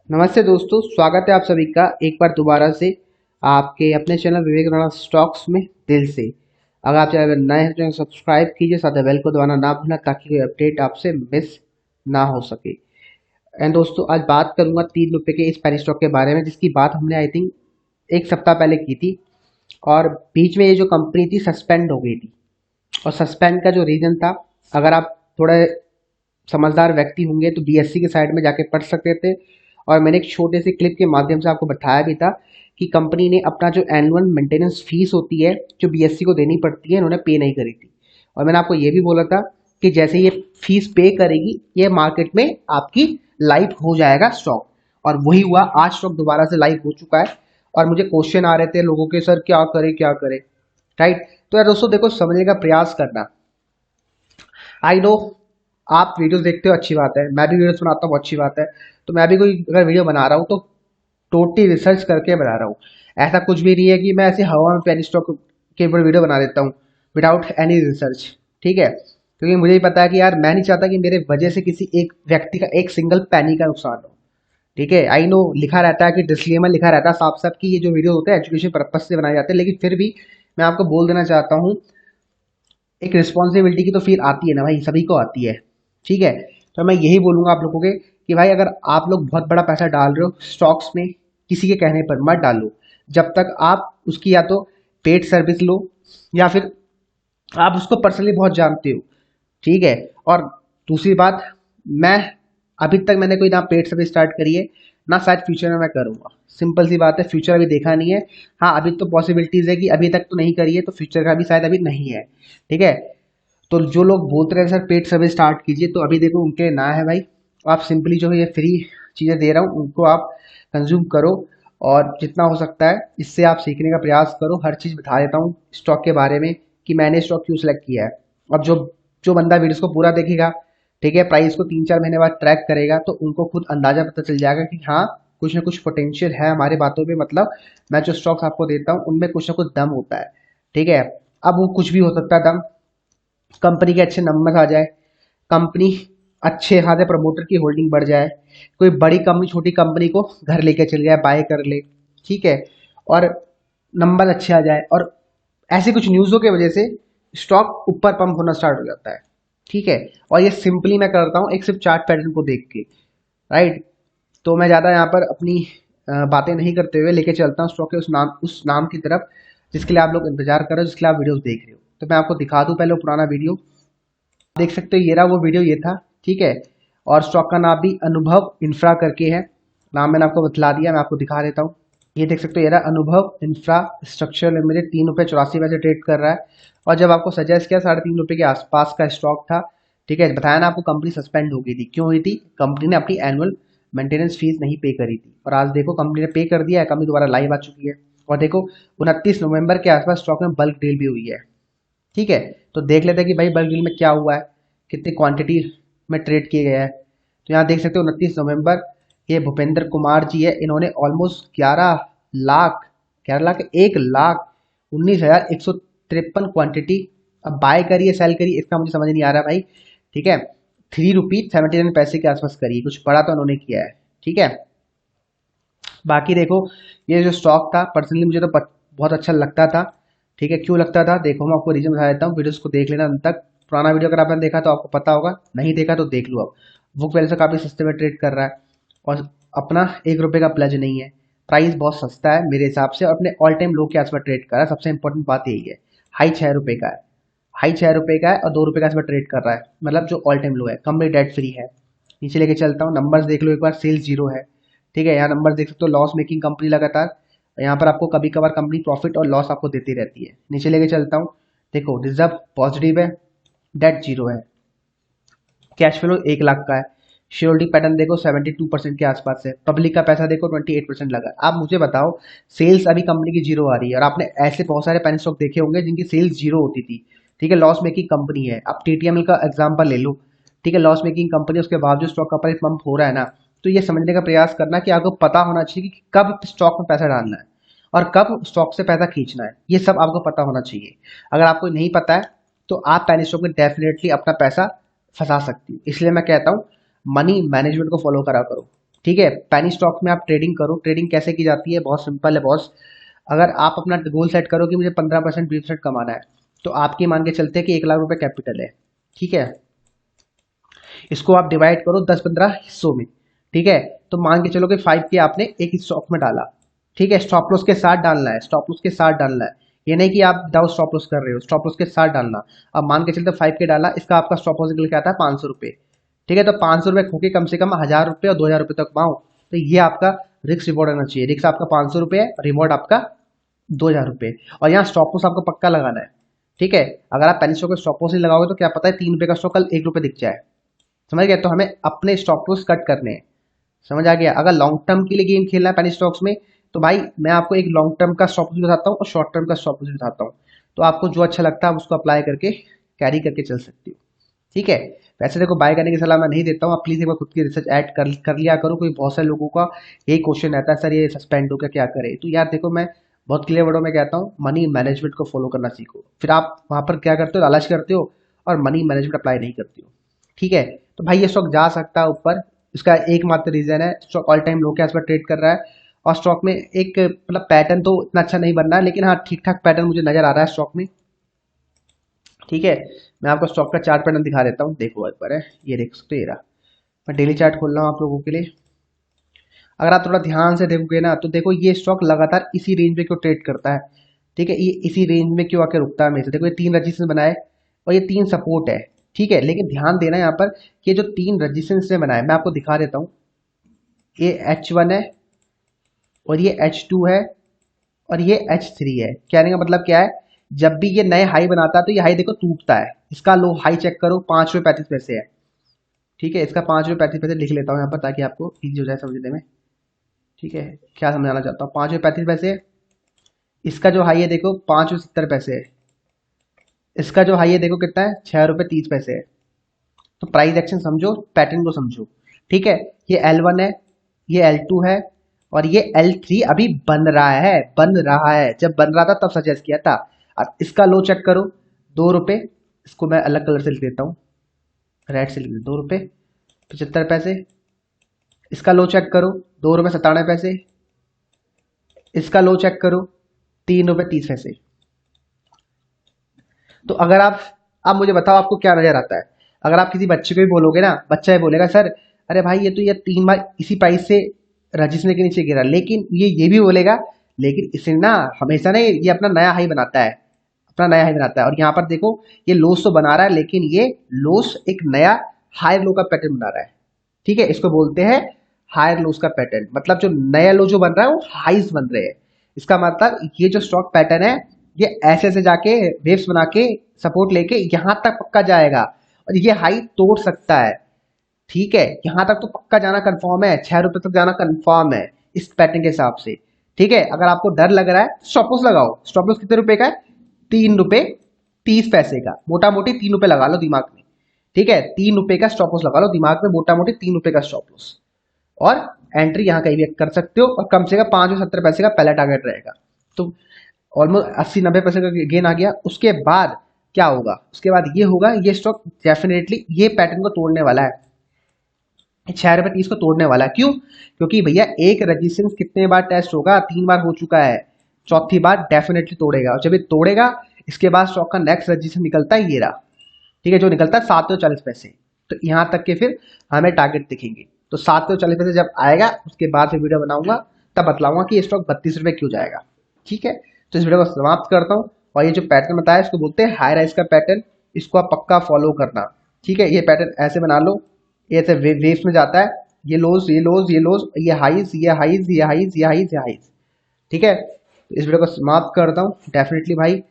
नमस्ते दोस्तों, स्वागत है आप सभी का एक बार दोबारा से आपके अपने चैनल विवेक राणा स्टॉक्स में दिल से। अगर आप चैनल नए हैं तो सब्सक्राइब कीजिए, साथ ही बेल को दबाना ना भूलना ताकि कोई अपडेट आपसे मिस ना हो सके। एंड दोस्तों, आज बात करूंगा 3 रुपए के इस पेनी स्टॉक के बारे में, जिसकी बात हमने आई थिंक एक सप्ताह पहले की थी। और बीच में ये जो कंपनी थी सस्पेंड हो गई थी। और सस्पेंड का जो रीज़न था, अगर आप थोड़े समझदार व्यक्ति होंगे तो बीएससी के साइड में जाके पढ़ सकते थे। और मैंने एक छोटे से क्लिप के माध्यम से आपको बताया भी था कि कंपनी ने अपना जो एनुअल मेंटेनेंस फीस होती है जो बीएससी को देनी पड़ती है, इन्होंने पे नहीं करी थी। और मैंने आपको ये भी बोला था कि जैसे ये फीस पे करेगी ये मार्केट में आपकी लाइव हो जाएगा स्टॉक। और वही हुआ, आज स्टॉक दोबारा से लाइव हो चुका है। और मुझे क्वेश्चन आ रहे थे लोगों के, सर क्या करे क्या करे, राइट। तो यार दोस्तों देखो, समझने का प्रयास करना। आई नो आप वीडियोस देखते हो, अच्छी बात है, मैं भी वीडियोस बनाता हूँ, अच्छी बात है। तो मैं भी कोई अगर वीडियो बना रहा हूँ तो टोटली रिसर्च करके बना रहा हूँ। ऐसा कुछ भी नहीं है कि मैं ऐसे हवा में पेनी स्टॉक के ऊपर वीडियो बना देता हूँ विदाउट एनी रिसर्च। ठीक है, क्योंकि मुझे भी पता है कि यार मैं नहीं चाहता कि मेरे वजह से किसी एक व्यक्ति का एक सिंगल पैनी का नुकसान हो। ठीक है, आई नो लिखा रहता है कि डिस्क्लेमर लिखा रहता है साफ साफ कि ये जो वीडियो होते हैं एजुकेशन पर्पज से बनाए जाते हैं, लेकिन फिर भी मैं आपको बोल देना चाहता हूँ, एक रिस्पॉन्सिबिलिटी की तो फील आती है ना भाई, सभी को आती है। ठीक है, तो मैं यही बोलूंगा आप लोगों के कि भाई अगर आप लोग बहुत बड़ा पैसा डाल रहे हो स्टॉक्स में, किसी के कहने पर मत डालो जब तक आप उसकी या तो पेड सर्विस लो या फिर आप उसको पर्सनली बहुत जानते हो। ठीक है, और दूसरी बात, मैं अभी तक मैंने कोई ना पेड सर्विस स्टार्ट करी है ना शायद फ्यूचर में मैं करूंगा। सिंपल सी बात है, फ्यूचर अभी देखा नहीं है। हाँ, अभी तो पॉसिबिलिटीज है कि अभी तक तो नहीं करी है तो फ्यूचर का भी शायद अभी नहीं है। ठीक है, तो जो लोग बोलते रहे सर पेड सर्विस स्टार्ट कीजिए, तो अभी देखो उनके ना है भाई। आप सिंपली जो है ये फ्री चीज़ें दे रहा हूँ उनको आप कंज्यूम करो। और जितना हो सकता है इससे आप सीखने का प्रयास करो। हर चीज़ बता देता हूँ स्टॉक के बारे में कि मैंने स्टॉक क्यों सेलेक्ट किया है। अब जो जो बंदा वीडियोस को पूरा देखेगा, ठीक है, प्राइस को 3-4 महीने बाद ट्रैक करेगा, तो उनको खुद अंदाजा पता चल जाएगा कि हाँ कुछ ना कुछ पोटेंशियल है हमारी बातों में। मतलब मैं जो स्टॉक्स आपको देता हूँ उनमें कुछ ना कुछ दम होता है। ठीक है, अब वो कुछ भी हो सकता है दम, कंपनी के अच्छे नंबर आ जाए, कंपनी अच्छे खासे प्रमोटर की होल्डिंग बढ़ जाए, कोई बड़ी कंपनी छोटी कंपनी को घर लेके चल जाए, बाय कर ले। ठीक है, और नंबर अच्छे आ जाए, और ऐसी कुछ न्यूज़ों की वजह से स्टॉक ऊपर पंप होना स्टार्ट हो जाता है। ठीक है, और ये सिंपली मैं करता हूँ एक सिर्फ चार्ट पैटर्न को देख के, राइट। तो मैं ज़्यादा यहाँ पर अपनी बातें नहीं करते हुए लेके चलता हूँ स्टॉक के उस नाम की तरफ जिसके लिए आप लोग इंतजार कर रहे हो, जिसके लिए आप वीडियोस देख रहे हो। तो मैं आपको दिखा दूँ पहले वो पुराना वीडियो, देख सकते हो, ये रहा वो वीडियो, ये था। ठीक है, और स्टॉक का नाम भी अनुभव इंफ्रा करके है, नाम मैंने आपको बतला दिया, मैं आपको दिखा देता हूँ। ये देख सकते हो, ये रहा अनुभव इंफ्रास्ट्रक्चर लिमिटेड, 3 रुपये 84 पैसे ट्रेड कर रहा है। और जब आपको सजेस्ट किया 3.5 रुपये के आसपास का स्टॉक था। ठीक है, बताया ना आपको कंपनी सस्पेंड हो गई थी, क्यों हुई थी? कंपनी ने अपनी एनुअल मेंटेनेंस फीस नहीं पे करी थी। और आज देखो कंपनी ने पे कर दिया है, कंपनी दोबारा लाइव आ चुकी है। और देखो 29 नवंबर के आसपास स्टॉक में बल्क डील भी हुई है। ठीक है, तो देख लेते हैं कि भाई बल्क डील में क्या हुआ है, कितनी क्वांटिटी में ट्रेड किए गए हैं। तो यहाँ देख सकते हो 29 नवंबर, ये भूपेंद्र कुमार जी है, इन्होंने ऑलमोस्ट 11 लाख 1,19,153 क्वांटिटी अब बाय करी है, सेल करी, इसका मुझे समझ नहीं आ रहा भाई। ठीक है, ₹3.79 के आसपास करी, कुछ बड़ा तो उन्होंने किया है। ठीक है, बाकी देखो ये जो स्टॉक था पर्सनली मुझे तो बहुत अच्छा लगता था। ठीक है, क्यों लगता था देखो मैं आपको रीजन बता देता हूँ, वीडियोस को देख लेना अंत तक। पुराना वीडियो अगर आपने देखा तो आपको पता होगा, नहीं देखा तो देख लो। अब बुक वैल्यू से काफ़ी सस्ते में ट्रेड कर रहा है, और अपना 1 रुपये का प्लज नहीं है, प्राइस बहुत सस्ता है मेरे हिसाब से, और अपने ऑल टाइम लो के आसपास ट्रेड कर रहा है। सबसे इंपॉर्टेंट बात यही है, हाई 6 रुपये का है, हाई 6 रुपये का है और 2 रुपये का आसपास ट्रेड कर रहा है, मतलब जो ऑल टाइम लो है, कंपनी डेट फ्री है। नीचे लेके चलता हूँ, नंबर्स देख लो एक बार, सेल्स जीरो है। ठीक है, यहाँ नंबर देख सकते हो, लॉस मेकिंग कंपनी लगातार। यहाँ पर आपको कभी कभार कंपनी प्रॉफिट और लॉस आपको देती रहती है। नीचे लेके चलता हूँ, देखो रिजर्व पॉजिटिव है, डेट जीरो है, कैश फ्लो 1 लाख का है, शेयर होल्डिंग पैटर्न देखो 72% के आसपास है, पब्लिक का पैसा देखो 28% लगा। आप मुझे बताओ, सेल्स अभी कंपनी की जीरो आ रही है, और आपने ऐसे बहुत सारे पेनी स्टॉक देखे होंगे जिनकी सेल्स जीरो होती थी। ठीक है, लॉस मेकिंग कंपनी है। आप टीटीएमएल का एग्जाम्पल ले लो, ठीक है, लॉस मेकिंग कंपनी, उसके बावजूद स्टॉक का प्राइस पंप हो रहा है ना। तो ये समझने का प्रयास करना कि आपको पता होना चाहिए कि कब स्टॉक में पैसा डालना है और कब स्टॉक से पैसा खींचना है, ये सब आपको पता होना चाहिए। अगर आपको नहीं पता है तो आप पेनी स्टॉक में डेफिनेटली अपना पैसा फंसा सकती है। इसलिए मैं कहता हूँ मनी मैनेजमेंट को फॉलो करा करो। ठीक है, पैनी स्टॉक में आप ट्रेडिंग करो। ट्रेडिंग कैसे की जाती है, बहुत सिंपल है बॉस। अगर आप अपना गोल सेट करो कि मुझे 15% 20% कमाना है, तो आपकी मान के चलते हैं कि 1 लाख रुपए कैपिटल है। ठीक है, इसको आप डिवाइड करो 10-15 हिस्सों में। ठीक है, तो मान के चलो कि 5K आपने एक स्टॉक में डाला। ठीक है, स्टॉप लॉस के साथ डालना है, स्टॉप लॉस के साथ डालना है। ये नहीं कि आप विदाउट स्टॉप लॉस कर रहे हो, स्टॉप लॉस के साथ डालना। अब मान के चलते 5K डाला, इसका आपका स्टॉप लॉस निकल के आता है 500 रुपये। ठीक है, तो 500 रुपये खो के कम से कम 1000 रुपये और 2000 रुपये तक कमाओ। तो ये आपका रिस्क रिवॉर्ड होना चाहिए। रिस्क आपका 500 रुपये है, रिवॉर्ड आपका 2000 रुपये। और यहाँ स्टॉप लॉस आपको पक्का लगाना है। ठीक है, अगर आप पहले स्टॉक में स्टॉप लॉस नहीं लगाओगे तो क्या पता है 3 रुपये का स्टॉक कल 1 रुपये दिख जाए। समझ गए, तो हमें अपने स्टॉप लॉस कट करने हैं। समझ आ गया। अगर लॉन्ग टर्म के लिए गेम खेलना है पेनी स्टॉक्स में, तो भाई मैं आपको एक लॉन्ग टर्म का स्टॉप लॉस बताता हूँ और शॉर्ट टर्म का स्टॉप लॉस बताता हूँ। तो आपको जो अच्छा लगता है उसको अप्लाई करके कैरी करके चल सकती हो। ठीक है, वैसे देखो बाय करने की सलाह मैं नहीं देता हूँ। आप प्लीज एक बार खुद की रिसर्च ऐड कर लिया करो। कोई बहुत सारे लोगों का यही क्वेश्चन रहता है, सर ये सस्पेंड हो गया क्या करे। तो यार देखो, मैं बहुत क्लियर वर्डों में कहता हूँ, मनी मैनेजमेंट को फॉलो करना सीखो। फिर आप वहां पर क्या करते हो, लालच करते हो और मनी मैनेजमेंट अप्लाई नहीं करते हो। ठीक है, तो भाई ये स्टॉक जा सकता है ऊपर। इसका एकमात्र रीजन है स्टॉक ऑल टाइम लो के आसपास ट्रेड कर रहा है। और स्टॉक में एक मतलब पैटर्न तो इतना अच्छा नहीं बन रहा है, लेकिन हाँ ठीक ठाक पैटर्न मुझे नजर आ रहा है स्टॉक में। ठीक है, मैं आपको स्टॉक का चार्ट पैटर्न दिखा देता हूँ, देखो एक बार है, ये देख सकते हो ये रहा। मैं डेली चार्ट खोल रहा हूँ आप लोगों के लिए। अगर आप थोड़ा ध्यान से देखोगे ना, तो देखो ये स्टॉक लगातार इसी रेंज में क्यों ट्रेड करता है। ठीक है, ये इसी रेंज में क्यों आके रुकता है हमेशा। देखो ये 3 रजिस्टेंस बनाए और ये 3 सपोर्ट है। ठीक है, लेकिन ध्यान देना यहाँ पर कि ये जो 3 रजिस्टेंस ने बनाए, मैं आपको दिखा देता हूँ। ये H1 है और ये H2 है और ये H3 है। कहने का मतलब क्या है, जब भी ये नए हाई बनाता है तो ये हाई देखो टूटता है। इसका लो हाई चेक करो, 5 रुपये 35 पैसे है। ठीक है, इसका 5 रुपये 35 पैसे लिख लेता हूँ यहाँ पर ताकि आपको इजी हो जाए समझने में। ठीक है, क्या समझाना चाहता हूँ, 5 रुपये 35 पैसे। इसका जो हाई है देखो 5 रुपये 70 पैसे है। इसका जो हाई है देखो कितना है, 6 रुपये 30 पैसे है। तो प्राइस एक्शन समझो, पैटर्न को समझो। ठीक है, ये L1 है, ये L2 है और ये L3 अभी बन रहा है, बन रहा है। जब बन रहा था तब सजेस्ट किया था। अब इसका लो चेक करो, 2 रुपये। इसको मैं अलग कलर से लिख देता हूँ, रेड से लिख देता हूँ, 2 रुपये 75 पैसे। इसका लो चेक करो, 2 रुपये 97 पैसे। इसका लो चेक करो, 3 रुपये 30 पैसे। तो अगर आप मुझे बताओ आपको क्या नजर आता है। अगर आप किसी बच्चे को भी बोलोगे ना, बच्चा ये बोलेगा सर अरे भाई ये तो ये 3 बार इसी प्राइस से रजिस्ट्रेशन के नीचे गिरा। लेकिन ये भी बोलेगा लेकिन इसने ना हमेशा ना ये अपना नया हाई बनाता है, अपना नया हाई बनाता है। और यहाँ पर देखो ये लोस तो बना रहा है, लेकिन ये लोस एक नया हायर लो का पैटर्न बना रहा है। ठीक है, इसको बोलते हैं हायर लोस का पैटर्न। मतलब जो नया लो जो बन रहा है वो हाइज बन रहे हैं। इसका मतलब ये जो स्टॉक पैटर्न है, ये ऐसे ऐसे जाके वेव्स बना के सपोर्ट लेके यहां तक पक्का जाएगा और ये हाई तोड़ सकता है। ठीक है, यहां तक तो पक्का जाना कंफर्म है, 6 रुपए तक जाना कंफर्म है इस पैटर्न के हिसाब से। ठीक है, अगर आपको डर लग रहा है स्टॉप लॉस लगाओ। स्टॉप लॉस कितने रुपए का है, 3 रुपए 30 पैसे का। मोटा मोटी 3 रुपए लगा लो दिमाग में। ठीक है, 3 रुपए का स्टॉप लॉस लगा लो दिमाग में, मोटा मोटी 3 रुपए का स्टॉप लॉस। और एंट्री यहाँ कहीं भी कर सकते हो और कम से कम 5 से 70 पैसे का पहला टारगेट रहेगा। तो ऑलमोस्ट 80-90 पैसे का गेन आ गया। उसके बाद क्या होगा, उसके बाद ये होगा, ये स्टॉक डेफिनेटली ये पैटर्न को तोड़ने वाला है। 6 रुपये 30 को तोड़ने वाला है। क्यों, क्योंकि भैया एक रजिस्टेंस कितने बार टेस्ट होगा, 3 बार हो चुका है। चौथी बार डेफिनेटली तोड़ेगा और जब ये तोड़ेगा इसके बाद स्टॉक का नेक्स्ट रजिस्टेंस निकलता है ये रहा। ठीक है, जो निकलता है 740 पैसे। तो यहाँ तक के फिर हमें टारगेट दिखेंगे। तो 740 पैसे जब आएगा उसके बाद फिर वीडियो बनाऊंगा, तब बतलाऊंगा कि ये स्टॉक 32 रुपये क्यों जाएगा। ठीक है, तो इस वीडियो को समाप्त करता हूँ। और ये जो पैटर्न बताया इसको बोलते हैं हाई राइज का पैटर्न। इसको आप पक्का फॉलो करना। ठीक है, ये पैटर्न ऐसे बना लो, ये ऐसे वेव्स में जाता है, ये लोज ये लोज ये लोज, ये हाइज ये हाइज ये हाइज ये हाइज ये हाइज। ठीक है, तो इस वीडियो को समाप्त करता हूँ। डेफिनेटली भाई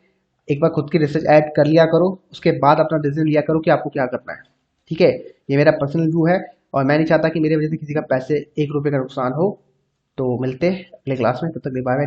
एक बार खुद की रिसर्च ऐड कर लिया करो, उसके बाद अपना डिसीजन लिया करो कि आपको क्या करना है। ठीक है, ये मेरा पर्सनल व्यू है और मैं नहीं चाहता कि मेरे वजह से किसी का पैसे 1 रुपये का नुकसान हो। तो मिलते हैं अगले क्लास में, तब तक बाय बाय।